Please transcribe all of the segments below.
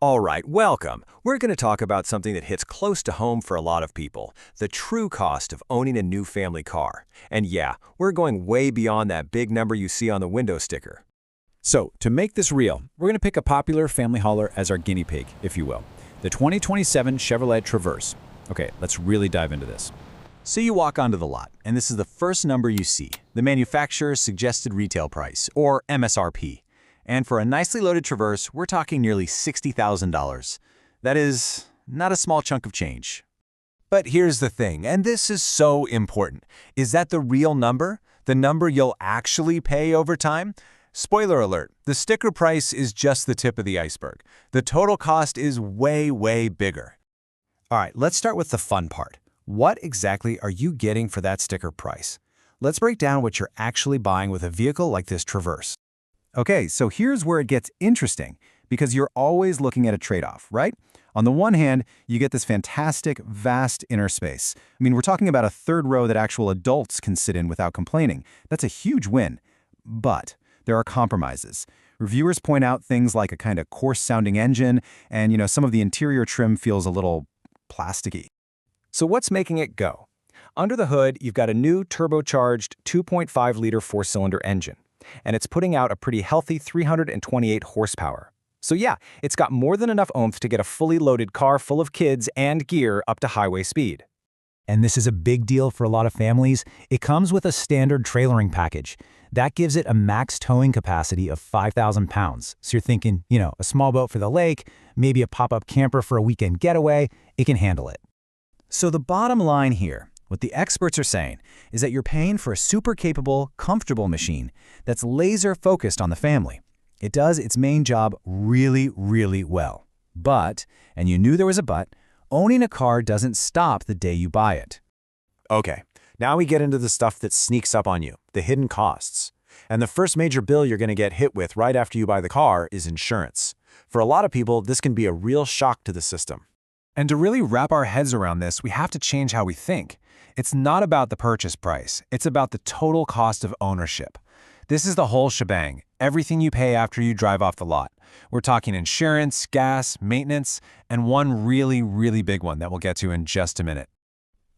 All right, welcome. We're going to talk about something that hits close to home for a lot of people, the true cost of owning a new family car. And yeah, we're going way beyond that big number you see on the window sticker. So, to make this real, we're going to pick a popular family hauler as our guinea pig, if you will. The 2027 Chevrolet Traverse. Okay, let's really dive into this. So you walk onto the lot, and this is the first number you see, the manufacturer's suggested retail price, or MSRP. And for a nicely loaded Traverse, we're talking nearly $60,000. That is not a small chunk of change. But here's the thing, and this is so important. Is that the real number? The number you'll actually pay over time? Spoiler alert, the sticker price is just the tip of the iceberg. The total cost is way, way bigger. All right, let's start with the fun part. What exactly are you getting for that sticker price? Let's break down what you're actually buying with a vehicle like this Traverse. Okay, so here's where it gets interesting, because you're always looking at a trade-off, right? On the one hand, you get this fantastic, vast inner space. I mean, we're talking about a third row that actual adults can sit in without complaining. That's a huge win. But there are compromises. Reviewers point out things like a kind of coarse-sounding engine, and, some of the interior trim feels a little plasticky. So what's making it go? Under the hood, you've got a new turbocharged 2.5-liter four-cylinder engine, and it's putting out a pretty healthy 328 horsepower. So yeah, it's got more than enough oomph to get a fully loaded car full of kids and gear up to highway speed. And this is a big deal for a lot of families. It comes with a standard trailering package. That gives it a max towing capacity of 5,000 pounds. So you're thinking, a small boat for the lake, maybe a pop-up camper for a weekend getaway, it can handle it. So the bottom line here, what the experts are saying, is that you're paying for a super capable, comfortable machine that's laser-focused on the family. It does its main job really, really well. But, and you knew there was a but, owning a car doesn't stop the day you buy it. Okay, now we get into the stuff that sneaks up on you, the hidden costs. And the first major bill you're going to get hit with right after you buy the car is insurance. For a lot of people, this can be a real shock to the system. And to really wrap our heads around this, we have to change how we think. It's not about the purchase price. It's about the total cost of ownership. This is the whole shebang, everything you pay after you drive off the lot. We're talking insurance, gas, maintenance, and one really, really big one that we'll get to in just a minute.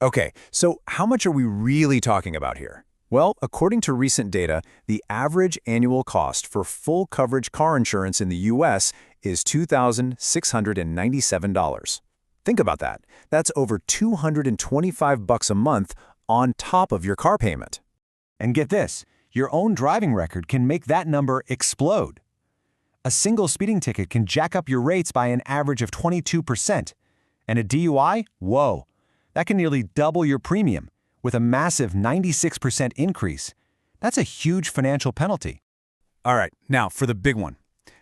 Okay, so how much are we really talking about here? Well, according to recent data, the average annual cost for full coverage car insurance in the U.S. is $2,697. Think about that. That's over $225 a month on top of your car payment. And get this, your own driving record can make that number explode. A single speeding ticket can jack up your rates by an average of 22%. And a DUI? Whoa, that can nearly double your premium with a massive 96% increase. That's a huge financial penalty. All right, now for the big one,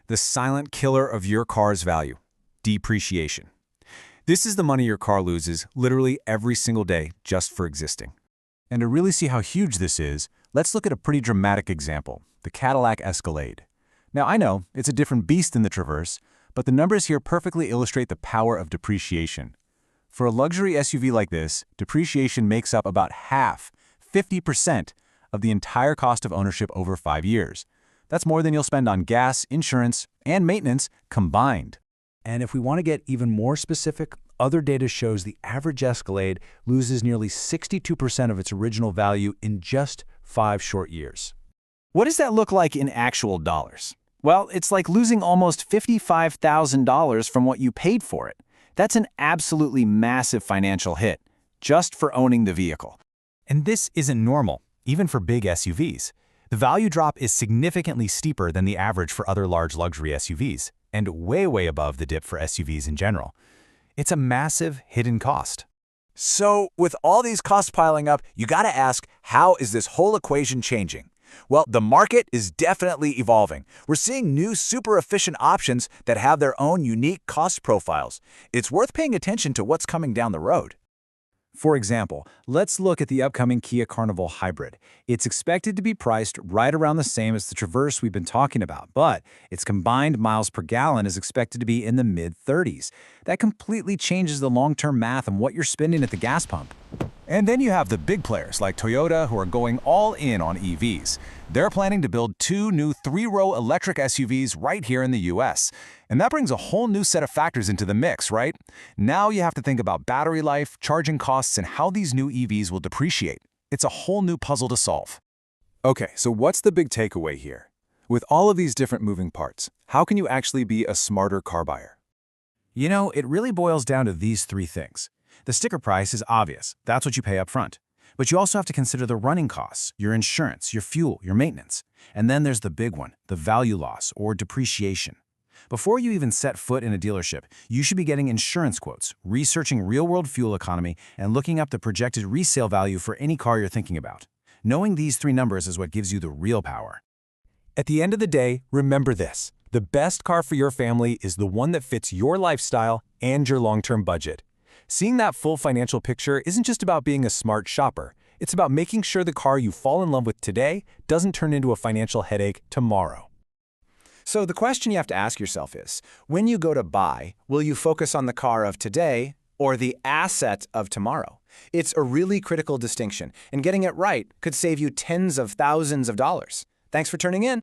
the silent killer of your car's value, depreciation. This is the money your car loses literally every single day just for existing. And to really see how huge this is, let's look at a pretty dramatic example, the Cadillac Escalade. Now I know, it's a different beast than the Traverse, but the numbers here perfectly illustrate the power of depreciation. For a luxury SUV like this, depreciation makes up about half, 50%, of the entire cost of ownership over 5 years. That's more than you'll spend on gas, insurance, and maintenance combined. And if we want to get even more specific, other data shows the average Escalade loses nearly 62% of its original value in just 5 short years. What does that look like in actual dollars? Well, it's like losing almost $55,000 from what you paid for it. That's an absolutely massive financial hit, just for owning the vehicle. And this isn't normal, even for big SUVs. The value drop is significantly steeper than the average for other large luxury SUVs, and way, way above the dip for SUVs in general. It's a massive hidden cost. So, with all these costs piling up, you gotta ask, how is this whole equation changing? Well, the market is definitely evolving. We're seeing new super efficient options that have their own unique cost profiles. It's worth paying attention to what's coming down the road. For example, let's look at the upcoming Kia Carnival Hybrid. It's expected to be priced right around the same as the Traverse we've been talking about, but its combined miles per gallon is expected to be in the mid-30s. That completely changes the long-term math on what you're spending at the gas pump. And then you have the big players like Toyota who are going all in on EVs. They're planning to build 2 new 3-row electric SUVs right here in the US. And that brings a whole new set of factors into the mix, right? Now you have to think about battery life, charging costs, and how these new EVs will depreciate. It's a whole new puzzle to solve. Okay, so what's the big takeaway here? With all of these different moving parts, how can you actually be a smarter car buyer? You know, it really boils down to these 3 things. The sticker price is obvious. That's what you pay up front. But you also have to consider the running costs, your insurance, your fuel, your maintenance. And then there's the big one, the value loss or depreciation. Before you even set foot in a dealership, you should be getting insurance quotes, researching real-world fuel economy, and looking up the projected resale value for any car you're thinking about. Knowing these 3 numbers is what gives you the real power. At the end of the day, remember this. The best car for your family is the one that fits your lifestyle and your long-term budget. Seeing that full financial picture isn't just about being a smart shopper. It's about making sure the car you fall in love with today doesn't turn into a financial headache tomorrow. So the question you have to ask yourself is, when you go to buy, will you focus on the car of today or the asset of tomorrow? It's a really critical distinction, and getting it right could save you tens of thousands of dollars. Thanks for tuning in.